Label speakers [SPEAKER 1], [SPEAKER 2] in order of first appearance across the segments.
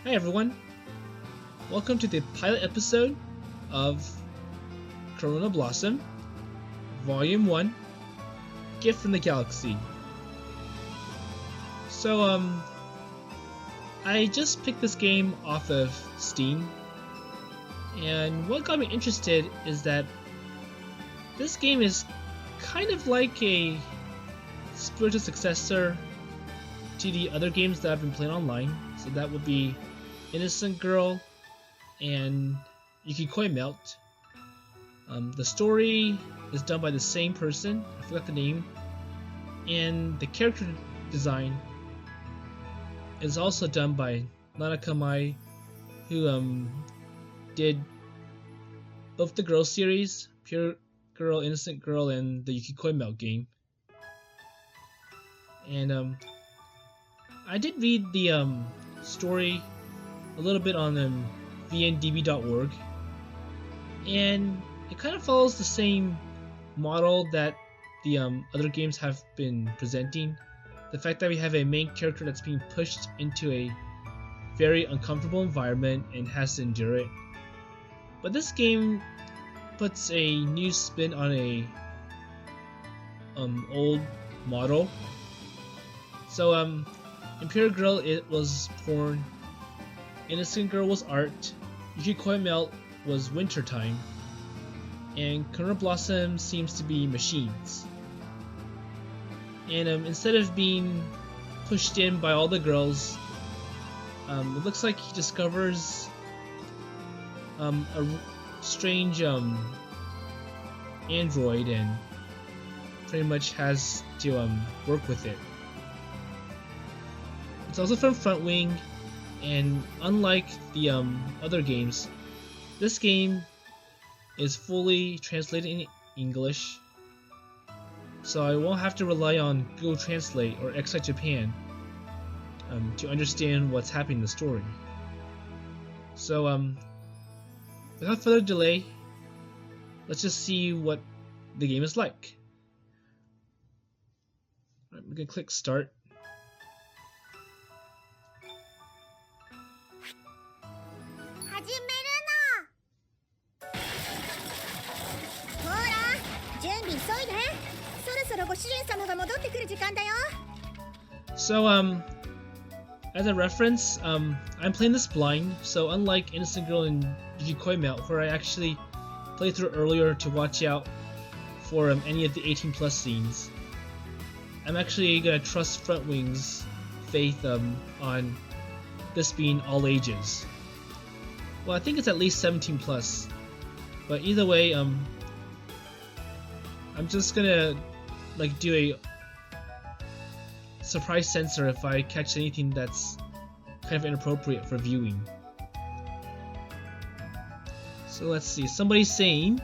[SPEAKER 1] Hi everyone, welcome to the pilot episode of Corona Blossom, Volume 1, Gift from the Galaxy. So, I just picked this game off of Steam, and what got me interested is that this game is kind of like a spiritual successor to the other games that I've been playing online. So that would be Innocent Girl and Yuki Melt. The story is done by the same person, I forgot the name, and the character design is also done by Nanaka Mai, who did both the Girl series, Pure Girl, Innocent Girl, and the Yuki Melt game. And I did read the story a little bit on vndb.org, and it kind of follows the same model that the other games have been presenting. The fact that we have a main character that's being pushed into a very uncomfortable environment and has to endure it. But this game puts a new spin on a old model. So in Pure Girl it was porn, Innocent Girl was art, Yuki Melt was wintertime, and Corona Blossom seems to be machines. And instead of being pushed in by all the girls, it looks like he discovers a strange android and pretty much has to work with it. It's also from Front Wing, and unlike the other games, this game is fully translated in English, so I won't have to rely on Google Translate or Excite Japan to understand what's happening in the story. So without further delay, let's just see what the game is like. Alright, we're gonna click start. So as a reference, I'm playing this blind, so unlike Innocent Girl and Yuki Melt, where I actually played through earlier to watch out for any of the 18+ scenes, I'm actually gonna trust Front Wing's faith on this being all ages. Well, I think it's at least 17+, but either way, I'm just gonna do a surprise censor if I catch anything that's kind of inappropriate for viewing. So let's see, somebody's saying,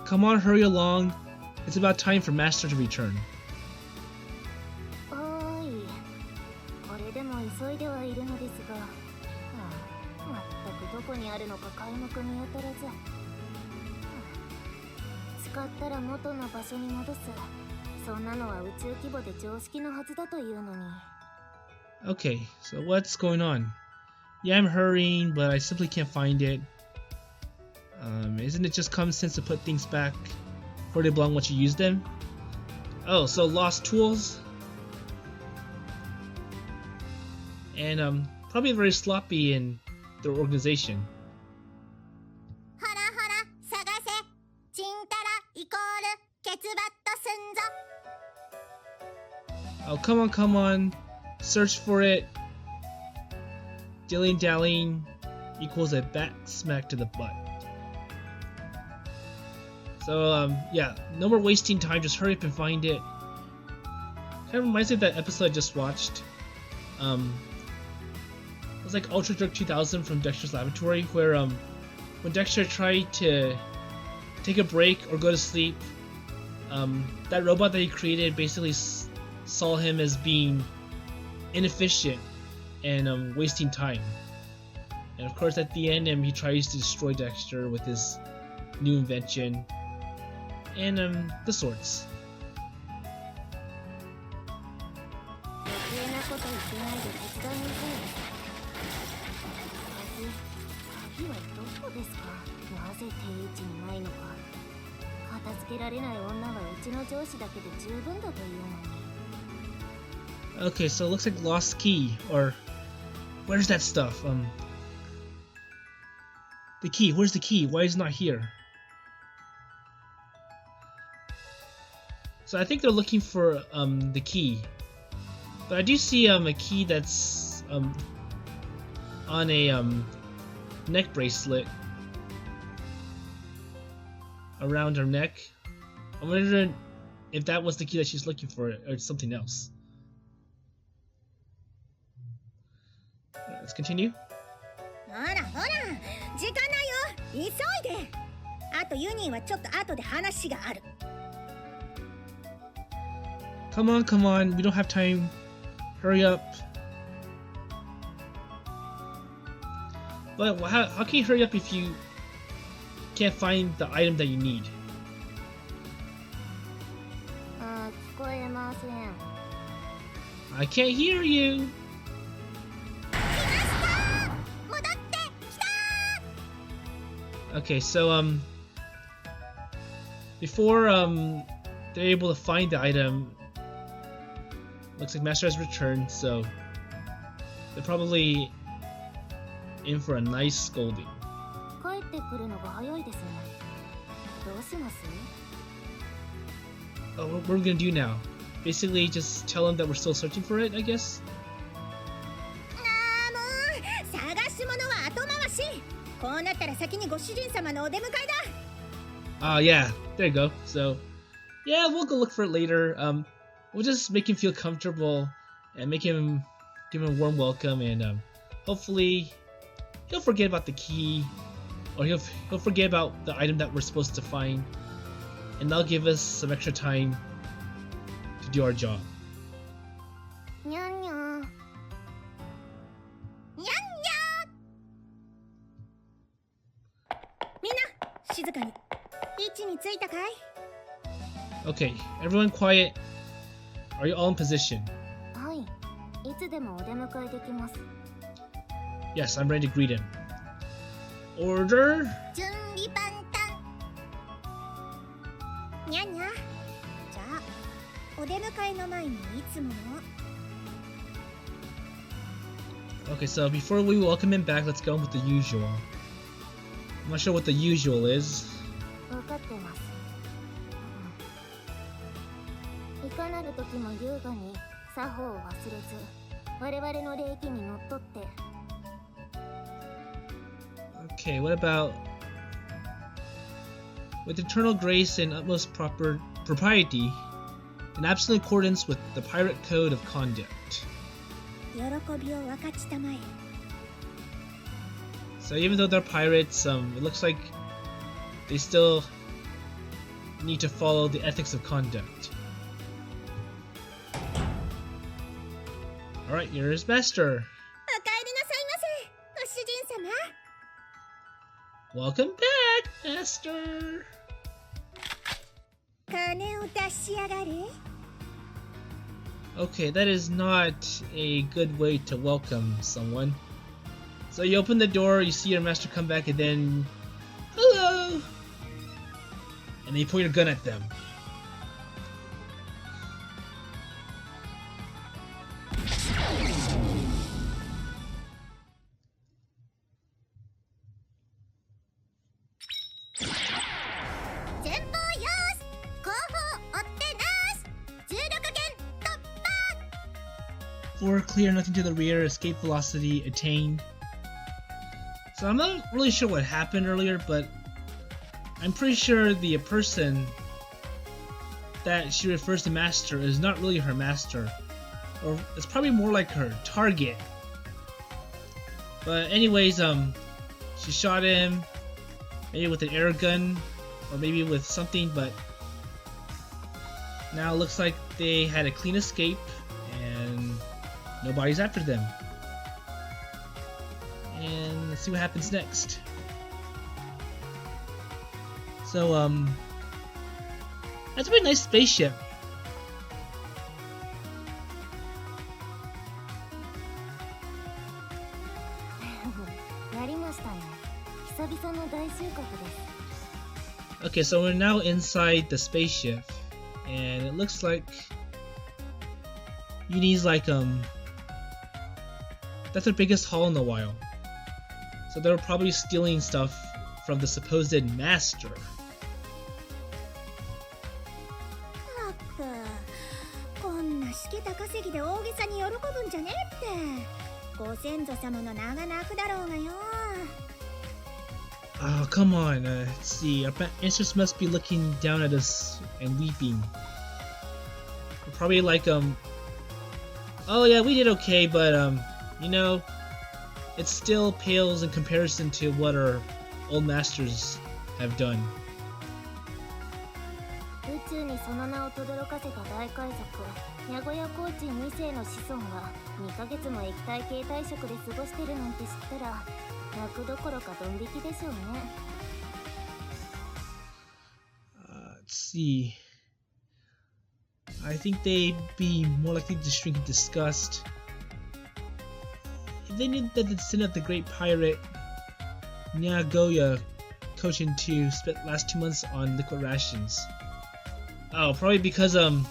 [SPEAKER 1] "Come on, hurry along, it's about time for Master to return." Okay, so what's going on? Yeah, I'm hurrying, but I simply can't find it. Isn't it just common sense to put things back where they belong once you use them? Oh, so lost tools? And probably very sloppy in their organization. Oh, come on, search for it. Dilly-dallying equals a back smack to the butt. So yeah, no more wasting time, just hurry up and find it. Kind of reminds me of that episode I just watched. It was like Ultra Drug 2000 from Dexter's Laboratory, where when Dexter tried to take a break or go to sleep, that robot that he created basically saw him as being inefficient and wasting time. And of course at the end he tries to destroy Dexter with his new invention and the sorts.
[SPEAKER 2] こと言ってないで手伝いなさい。鍵はどこですか？なぜ定位置にないのか。片付けられない女はうちの上司だけで十分だというのに。
[SPEAKER 1] Okay, so it looks like lost key, or where's that stuff? The key. Where's the key? Why is it not here? So I think they're looking for the key, but I do see a key that's on a neck bracelet around her neck. I'm wondering if that was the key that she's looking for, or something else. Alright, let's continue.
[SPEAKER 3] ほらほら、時間ないよ。急いで。あとユニーはちょっと後で話がある。
[SPEAKER 1] Come on, come on. We don't have time. Hurry up. But how can you hurry up if you can't find the item that you need?
[SPEAKER 2] 聞こえません。
[SPEAKER 1] I can't hear you.
[SPEAKER 3] 戻ってきた。
[SPEAKER 1] Okay, so before they're able to find the item, looks like Master has returned, so they're probably in for a nice scolding.
[SPEAKER 2] 帰ってくるのが早いですね。どうします？
[SPEAKER 1] Oh, what are we gonna do now? Basically, just tell them that we're still searching for it, I guess?
[SPEAKER 3] もう探し物は後回し。こうなったら先にご主人様のお出迎えだ。
[SPEAKER 1] Yeah, there you go. So, yeah, we'll go look for it later. We'll just make him feel comfortable and give him a warm welcome, and hopefully he'll forget about the key, or he'll forget about the item that we're supposed to find, and that'll give us some extra time to do our job.
[SPEAKER 2] にゃんにゃん。
[SPEAKER 3] にゃんにゃん。みんな静かに。位置についたかい？
[SPEAKER 1] Okay, everyone quiet. Are you all in position?
[SPEAKER 2] はい。いつでもお出迎えできます。
[SPEAKER 1] Yes, I'm ready to greet him. Order.
[SPEAKER 3] 準備万端。にゃんにゃ。じゃあお出迎えの前にいつもの。
[SPEAKER 1] Okay, so before we welcome him back, let's go with the usual. I'm not sure what the usual is.
[SPEAKER 2] 分かってます。いかなる時も優雅に作法を忘れず、我々の礼儀にのっとって。
[SPEAKER 1] Okay, what about with eternal grace and utmost propriety, in absolute accordance with the pirate code of conduct.
[SPEAKER 3] 喜びを分かちたまえ。
[SPEAKER 1] So even though they're pirates, it looks like they still need to follow the ethics of conduct. Alright, you're his master.
[SPEAKER 3] お帰りなさいませ、ご主人様。
[SPEAKER 1] Welcome back, master.
[SPEAKER 3] 金を出しやがれ。
[SPEAKER 1] Okay, that is not a good way to welcome someone. So you open the door, you see your master come back, and then, hello! And then you point your gun at them. Floor clear, nothing to the rear, escape velocity attained. So I'm not really sure what happened earlier, but I'm pretty sure the person that she refers to master is not really her master, or it's probably more like her target. But anyways, she shot him, maybe with an air gun, or maybe with something, but now it looks like they had a clean escape, and nobody's after them. And let's see what happens next. So, that's a pretty nice spaceship.
[SPEAKER 2] やりましたね。久々の大収穫です。
[SPEAKER 1] Okay, so we're now inside the spaceship, and it looks like Uni's like that's their biggest haul in a while. So they're probably stealing stuff from the supposed master.
[SPEAKER 3] ったくこんなしけた稼ぎで大げさに喜ぶんじゃねえって。ご先祖様の名が泣くだろうがよ。
[SPEAKER 1] Oh, come on. Let's see. Our ancestors must be looking down at us and weeping. We're probably like, oh yeah, we did okay, but, you know, it still pales in comparison to what our old masters have done.
[SPEAKER 2] 宇宙にその名を轟かせた大海賊、名古屋コーチ2世の子孫が2ヶ月も液体系体食で過ごしてるなんて知ったら、泣くどころかドン引きでしょうね。
[SPEAKER 1] Let's see. I think they'd be more likely to shrink in disgust if they knew that the descendant of the great pirate Nagoya Koshin 2 spent last 2 months on liquid rations. Oh, probably because well,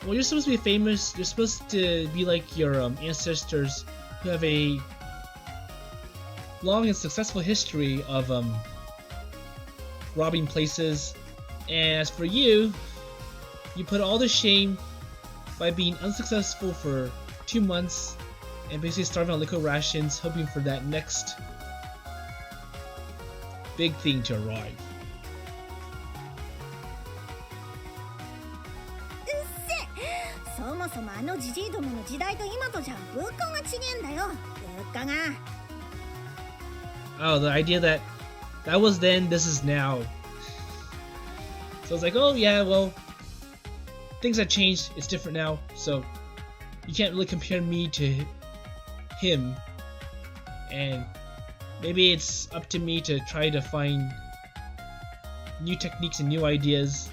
[SPEAKER 1] you're supposed to be famous. You're supposed to be like your ancestors who have a long and successful history of robbing places. And as for you, you put all the shame by being unsuccessful for 2 months and basically starving on liquid rations, hoping for that next big thing to arrive.
[SPEAKER 3] そもそもあのジジイどもの時代と今とじゃ物価が違えんだよ。物価が。
[SPEAKER 1] Oh, the idea that was then, this is now. So it's like, oh yeah, well, things have changed. It's different now. So you can't really compare me to him. And maybe it's up to me to try to find new techniques and new ideas.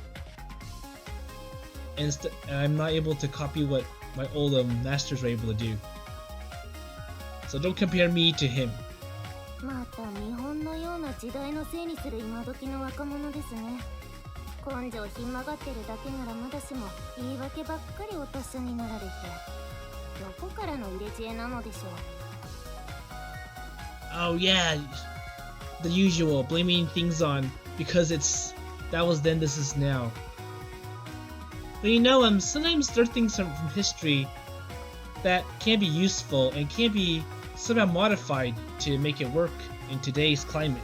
[SPEAKER 1] And I'm not able to copy what my old masters were able to do. So don't compare me to him.
[SPEAKER 2] また日本のような時代のせいにする今時の若者ですね。根性ひん曲がってるだけならまだしも言い訳ばっかりお達者になられて、どこからの入れ知恵なのでしょう。
[SPEAKER 1] Oh yeah, the usual, blaming things on because that was then, this is now. But you know, sometimes there are things from history that can be useful and can be somehow modified to make it work in today's climate.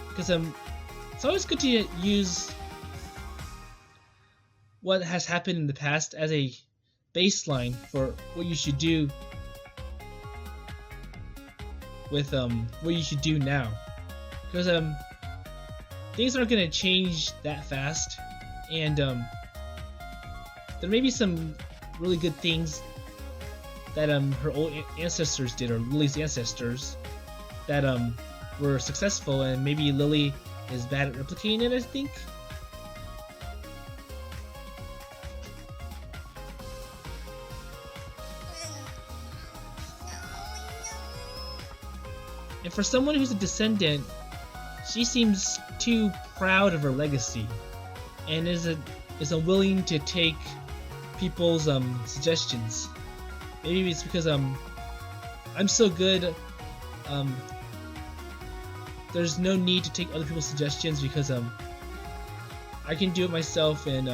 [SPEAKER 1] Because it's always good to use what has happened in the past as a baseline for what you should do with what you should do now. Because things aren't gonna change that fast, and there may be some really good things that her old ancestors did, or Lily's ancestors, that were successful, and maybe Lily is bad at replicating it, I think. And for someone who's a descendant, she seems too proud of her legacy, and is unwilling to take people's suggestions. Maybe it's because I'm so good. There's no need to take other people's suggestions because I can do it myself, and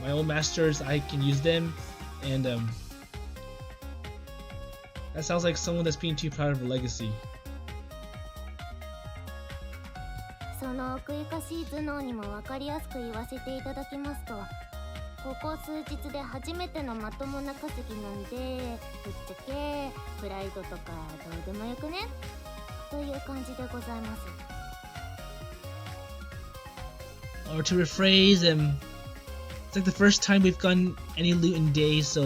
[SPEAKER 1] my old masters, I can use them, and that sounds like someone that's being too proud of her legacy.
[SPEAKER 2] その奥ゆかしい頭脳にも分かりやすく言わせていただきますと、ここ数日で初めてのまともな稼ぎなんで、ぶっちゃけプライドとかどうでもよくねという感じでございます。
[SPEAKER 1] Or to rephrase, it's like the first time we've gotten any loot in days, so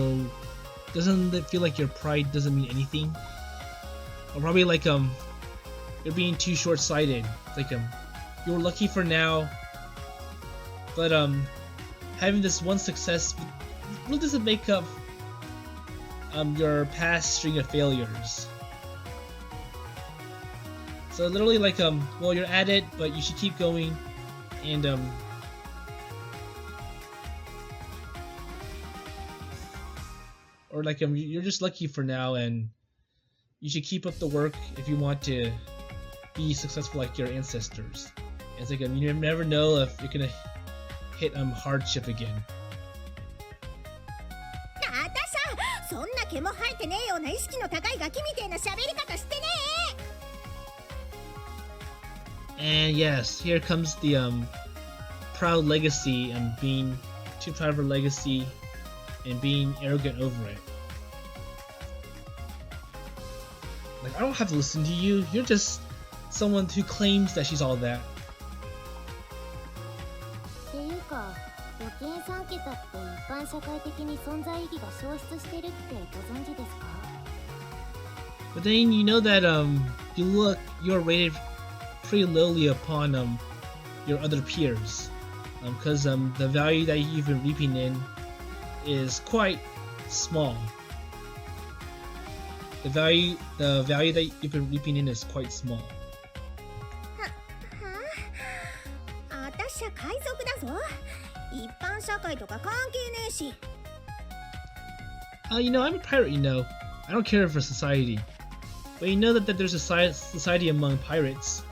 [SPEAKER 1] doesn't it feel like your pride doesn't mean anything? Or probably like you're being too short-sighted. It's like you're lucky for now, but having this one success really doesn't make up your past string of failures. So literally like well, you're at it, but you should keep going, and or like you're just lucky for now, and you should keep up the work if you want to be successful like your ancestors. It's like you never know if you're gonna hit hardship again.
[SPEAKER 3] あたしゃ、そんな毛も生えてねえような意識の高いガキみてえな喋り方してねえ。
[SPEAKER 1] And yes, here comes the proud legacy and being too proud of her legacy and being arrogant over it. Like, I don't have to listen to you. You're just someone who claims that she's all that.
[SPEAKER 2] っていうか、預金3桁って一般社会的に存在意義が消失してるってご存知ですか？
[SPEAKER 1] But then you know that you're rated pretty lowly upon your other peers, because the value that you've been reaping in is quite small. The value that you've been reaping in is quite small.
[SPEAKER 3] あたしゃ海賊だぞ。一般社会とか関係ねえし。
[SPEAKER 1] You know, I'm a pirate, you know. I don't care for society. But you know that there's a society among pirates,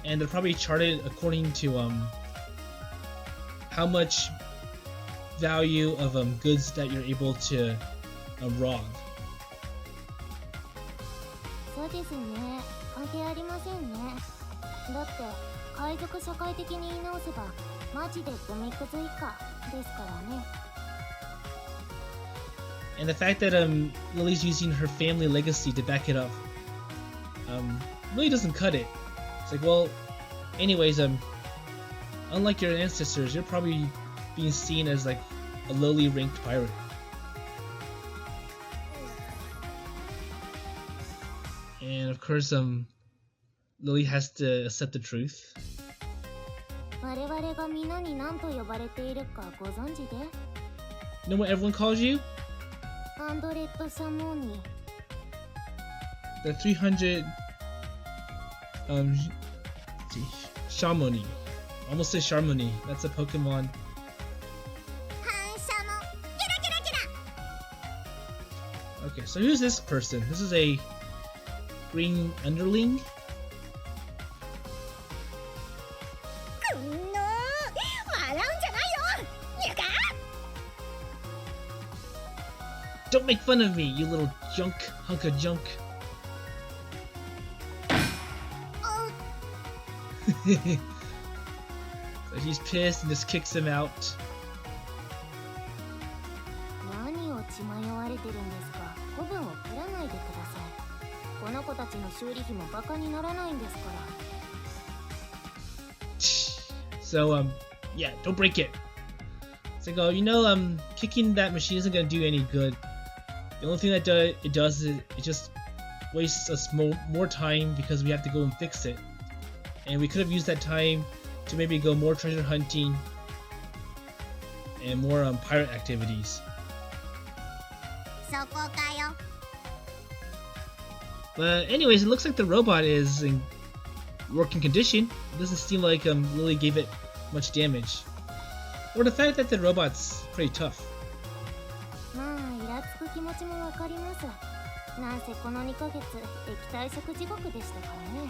[SPEAKER 1] and they're probably charted according to how much value of goods that you're able to rob.
[SPEAKER 2] そうですね。関係ありませんね。だって海賊社会的に言い直せばマジでゴミくず以下ですからね。
[SPEAKER 1] And the fact that Lily's using her family legacy to back it up really doesn't cut it. It's like, well, anyways, unlike your ancestors, you're probably being seen as like a lowly ranked pirate. And of course, Lily has to accept the truth.
[SPEAKER 2] 我々が皆に何と呼ばれているかご存知で？
[SPEAKER 1] You know what everyone calls you?
[SPEAKER 2] アンドレッド・シャモーニ。
[SPEAKER 1] The 300 Shamoni. Almost said Charmony. That's a Pokemon.
[SPEAKER 3] 反射もキラキラキラ。
[SPEAKER 1] Okay, so who's this person? This is a green underling.
[SPEAKER 3] くんのー、笑うんじゃないよ。にゃか。
[SPEAKER 1] Don't make fun of me, you little hunk of junk. So he's pissed and just kicks him out.
[SPEAKER 2] 何を血迷われてるんですか。古文を切らないでください。この子たちの修理費もバカにならないんですから。
[SPEAKER 1] So yeah, don't break it. It's like, oh, you know, kicking that machine isn't gonna do any good. The only thing that it does is it just wastes us more time because we have to go and fix it. And we could have used that time to maybe go more treasure hunting and more pirate activities.
[SPEAKER 3] そこかよ。
[SPEAKER 1] But anyways, it looks like the robot is in working condition. It doesn't seem like Lily gave it much damage. Or the fact that the robot's pretty tough.
[SPEAKER 2] まあイラつく気持ちもわかります。なんせこの2ヶ月液体食地獄でしたからね。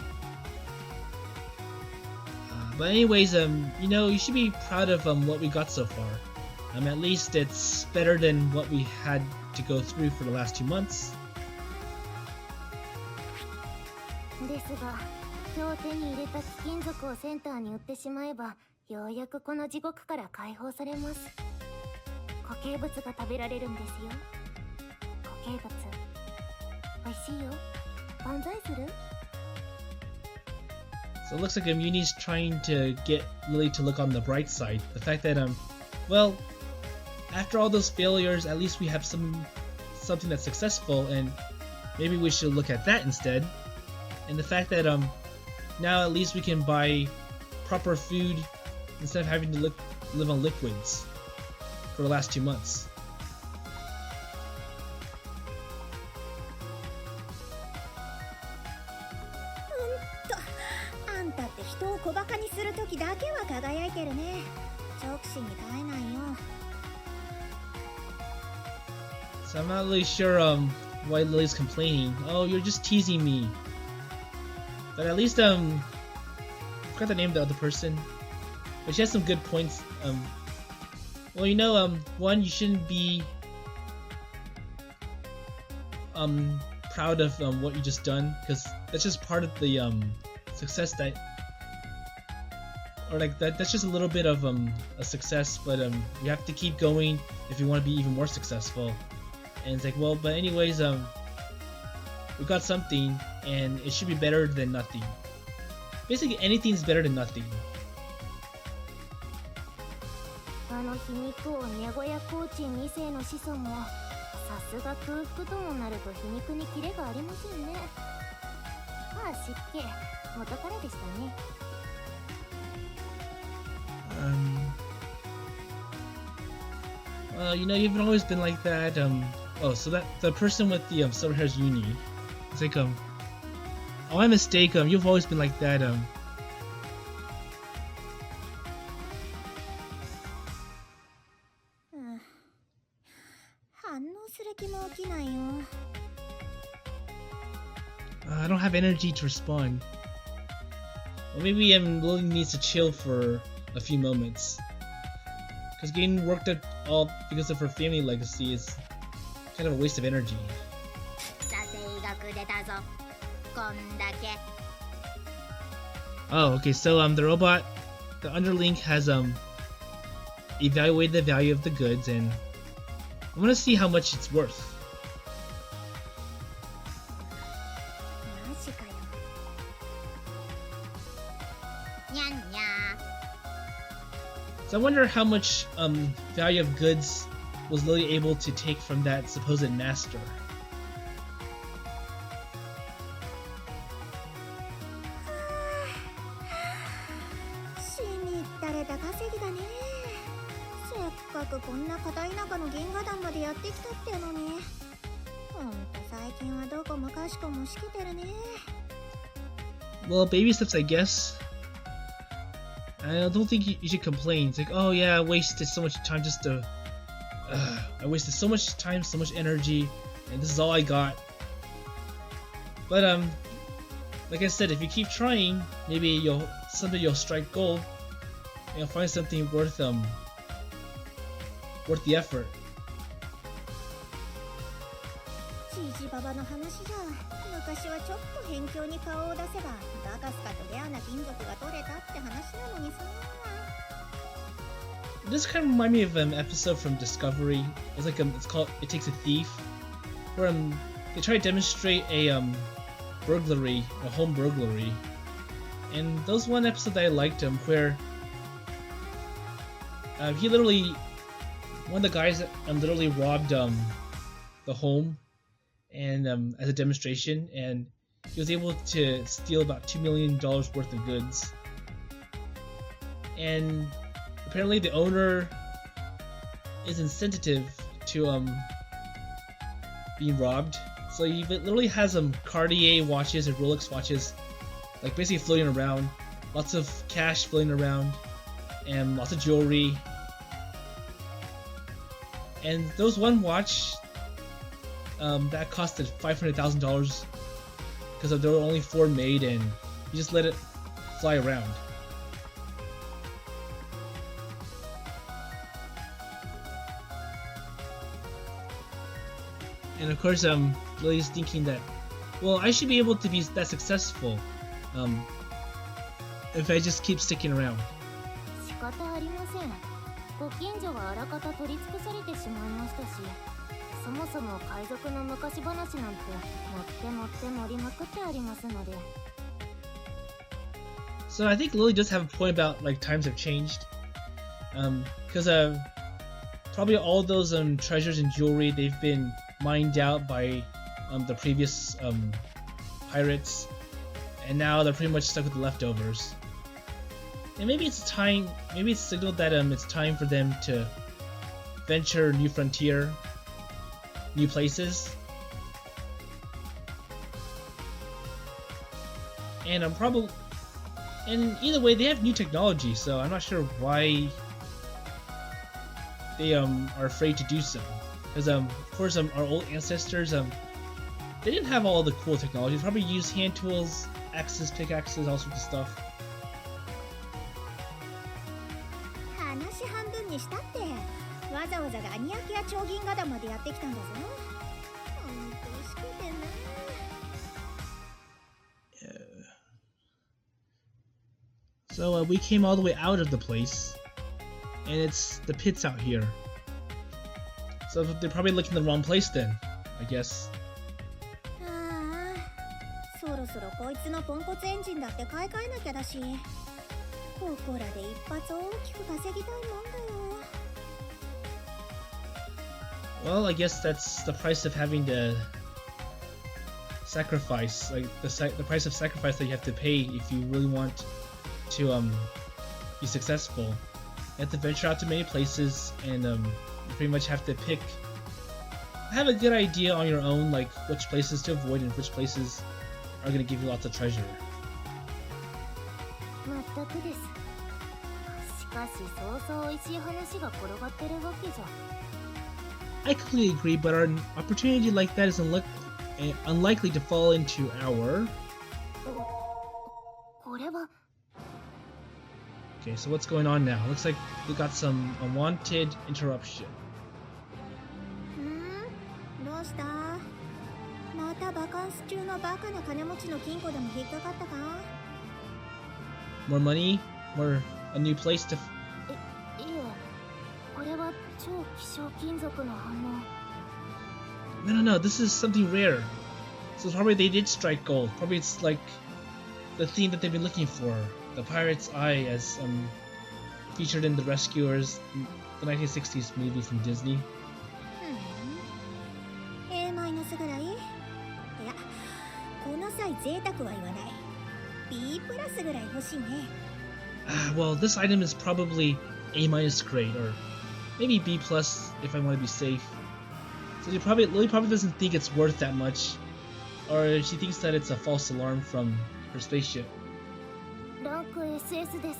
[SPEAKER 1] But anyways, you know, you should be proud of what we got so far. At least it's better than what we had to go through for the last 2 months.
[SPEAKER 2] ですが、今日手に入れた貴金属をセンターに売ってしまえば、ようやくこの地獄から解放されます。固形物が食べられるんですよ。固形物、美味しいよ。万歳する？
[SPEAKER 1] So it looks like Yuki's trying to get Lily to look on the bright side. The fact that well, after all those failures, at least we have something that's successful, and maybe we should look at that instead. And the fact that now at least we can buy proper food instead of having to live on liquids for the last 2 months.
[SPEAKER 3] あを小バカにするときだけは輝いてるね。直視に耐えないよ。
[SPEAKER 1] So I'm not really sure why Lily's complaining. Oh, you're just teasing me. But at least I forgot the name of the other person. But she has some good points. Well, you know, one, you shouldn't be proud of what you just done, because that's just part of the success that, or like that's just a little bit of a success, but you have to keep going if you want to be even more successful. And it's like, well, but anyways, we got something and it should be better than nothing. Basically anything's better than nothing.
[SPEAKER 2] あの皮肉王ネゴヤコーチン2世の子孫もさすが空腹ともなると皮肉にキレがありませんね。ああ湿気元からでしたね。
[SPEAKER 1] Well, you know, you've always been like that. Oh, so that the person with the silver hair is Uni. It's like oh, my mistake. You've always been like that.
[SPEAKER 3] 反応する気も起きないよ。
[SPEAKER 1] I don't have energy to respond. Well, maybe Lily needs to chill for a few moments. Because getting worked up all because of her family legacy is kind of a waste of energy.
[SPEAKER 3] 査定額出たぞ。こんだけ。
[SPEAKER 1] Oh, okay, so the robot, the underling has evaluated the value of the goods, and I want to see how much it's worth.
[SPEAKER 3] マジかよ。にゃんにゃ。
[SPEAKER 1] So I wonder how much value of goods was Lily able to take from that supposed master.
[SPEAKER 3] 死にったれた稼ぎだね。せっかくこんな片田舎の原画団までやってきたってのに。ほんと最近はどこもかしこもしけてるね。
[SPEAKER 1] Well, baby steps, I guess. I don't think you should complain. It's like, oh yeah, I wasted so much time just to... I wasted so much time, so much energy, and this is all I got. But like I said, if you keep trying, maybe someday you'll strike gold, and you'll find something worth the effort.
[SPEAKER 3] ジジババの話じゃ、昔はちょっと辺境に顔を出せばバカスカとレアな金属が取れたって話なのにさ。
[SPEAKER 1] This kind of remind me of an episode from Discovery. It's like it's called "It Takes a Thief," where they try to demonstrate a burglary, a home burglary, and there was one episode that I liked where he literally, one of the guys literally robbed the home, and as a demonstration, and he was able to steal about $2 million worth of goods, and apparently the owner is insensitive to being robbed, so he literally has Cartier watches and Rolex watches, like basically floating around, lots of cash floating around, and lots of jewelry. And there was one watch that costed $500,000 because there were only 4 made, and he just let it fly around. And of course, Lily's thinking that, well, I should be able to be that successful if I just keep sticking around.
[SPEAKER 2] 仕方ありません。ご近所はあらかた取り尽くされてしまいましたし、そもそも海賊の昔話なんて持って盛りまくってありますので。
[SPEAKER 1] So I think Lily does have a point about like times have changed, because probably all those treasures and jewelry, they've been mined out by the previous pirates, and now they're pretty much stuck with the leftovers. And maybe it's time, maybe it's signaled that it's time for them to venture new frontier, new places. And And either way, they have new technology, so I'm not sure why they are afraid to do so. Because of course our old ancestors they didn't have all the cool technology. They probably used hand tools, axes, pickaxes, all sorts of stuff.
[SPEAKER 3] 話半分にしたってわざわざガニ焼きや超銀河団までやってきたんだぞ。ほんとしくてな。
[SPEAKER 1] So we came all the way out of the place, and it's the pits out here. So they're probably looking in the wrong place then, I guess.
[SPEAKER 3] ああ、そろそろこいつのポンコツエンジンだって買い替えなきゃだし、ここらで一発大きく稼ぎたいもんだよ。
[SPEAKER 1] Well, I guess that's the price of having to sacrifice, like the price of sacrifice that you have to pay if you really want to be successful. You have to venture out to many places, and you pretty much have to have a good idea on your own, like which places to avoid and which places are going to give you lots of treasure.
[SPEAKER 2] 全くです。しかしそうそう美味しい話が転がってるわけじゃ。
[SPEAKER 1] I completely agree, but an opportunity like that is unlikely to fall into our...
[SPEAKER 2] これは
[SPEAKER 1] Okay, so what's going on now? Looks like we got some unwanted interruption.
[SPEAKER 3] どうした？またバカンス中のバカな金持ちの金庫でも引っかかったか？
[SPEAKER 1] More money? A new place to...
[SPEAKER 2] いえ、これは超希少金属の反応。
[SPEAKER 1] No, this is something rare. So probably they did strike gold. Probably it's like the theme that they've been looking for. The Pirate's Eye, as featured in The Rescuers, the 1960s movie from Disney.
[SPEAKER 3] A- ぐらい？いや、この際贅沢は言わない。B プラスぐらい欲しいね。
[SPEAKER 1] Well, this item is probably A- grade, or maybe B+ if I want to be safe. So Lily probably doesn't think it's worth that much, or she thinks that it's a false alarm from her spaceship.
[SPEAKER 2] ランク SS です。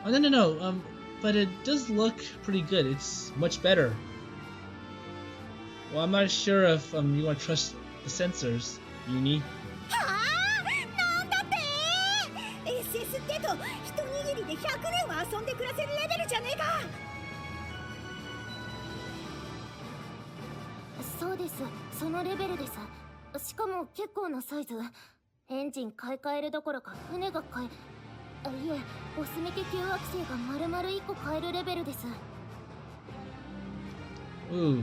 [SPEAKER 1] Oh, no. But it does look pretty good. It's much better. Well, I'm not sure if you want to trust the sensors, Uni.
[SPEAKER 3] はあ？なんだって？ SS ってと一握りで100年は遊んで暮らせるレベルじゃねえか。
[SPEAKER 2] そうです。そのレベルです。しかも結構なサイズ。エンジン買い替えるどころか船が買え、いえ、ボスミケ級惑星が丸々1個買えるレベルです。
[SPEAKER 1] Ooh,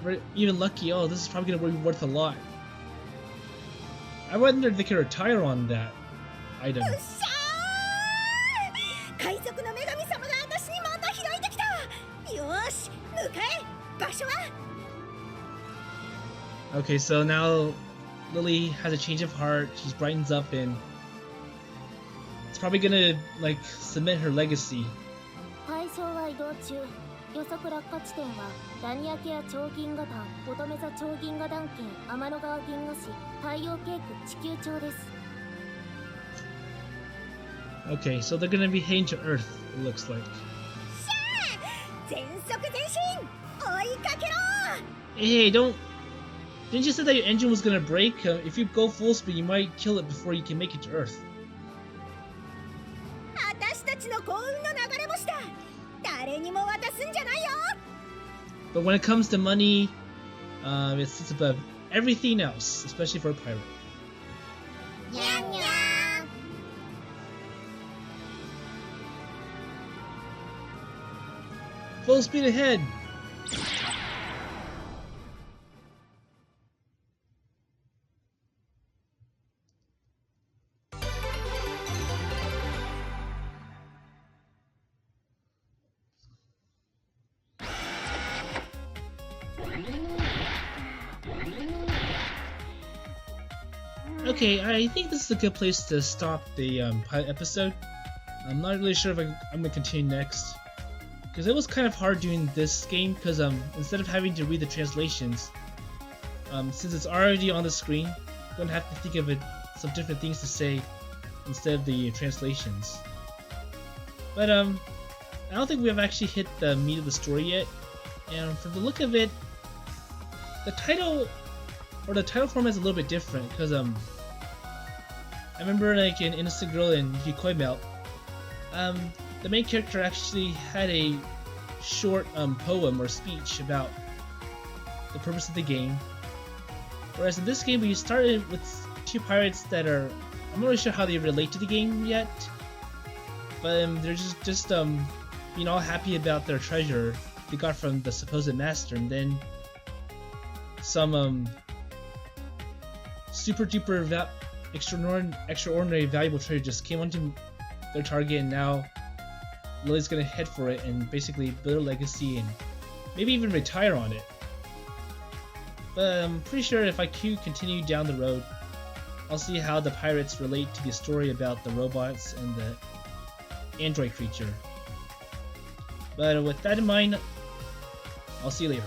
[SPEAKER 1] we're even lucky. Oh, this is probably gonna be worth a lot. I wonder if they could retire on that item.
[SPEAKER 3] うっしゃー！海賊の女神様が私にまた開いてきた。よーし、向かえ。場所は？
[SPEAKER 1] Okay, so now Lily has a change of heart. She brightens up, and it's probably gonna like cement her legacy.
[SPEAKER 2] 対象は移動中。予測落下地点はラニアケア超銀河団、乙女座超銀河団圏、天の川銀河市、太陽系区、地球町です。
[SPEAKER 1] Okay, so they're gonna be heading to Earth, it looks like.
[SPEAKER 3] 全速前進！追いかけろ！
[SPEAKER 1] Hey, didn't you say that your engine was gonna break? If you go full speed, you might kill it before you can make it to Earth.
[SPEAKER 3] 私たちの幸運の流れ星だ。誰にも渡すんじゃないよ。
[SPEAKER 1] But when it comes to money, it's above everything else, especially for a pirate.
[SPEAKER 3] にゃんにゃん。
[SPEAKER 1] Full speed ahead! Okay, I think this is a good place to stop the pilot episode. I'm not really sure if I'm gonna continue next, because it was kind of hard doing this game. Because instead of having to read the translations, since it's already on the screen, I'm gonna have to think of it some different things to say instead of the translations. But I don't think we have actually hit the meat of the story yet, and from the look of it, the title format is a little bit different because I remember like in Innocent Girl and Yuki Melt, the main character actually had a short poem or speech about the purpose of the game, whereas in this game we started with two pirates that are, I'm not really sure how they relate to the game yet, but they're just being all happy about their treasure they got from the supposed master, and then some super duper extraordinary valuable treasure just came onto their target, and now Lily's gonna head for it and basically build a legacy and maybe even retire on it. But I'm pretty sure if I continue down the road, I'll see how the pirates relate to the story about the robots and the android creature. But with that in mind, I'll see you later.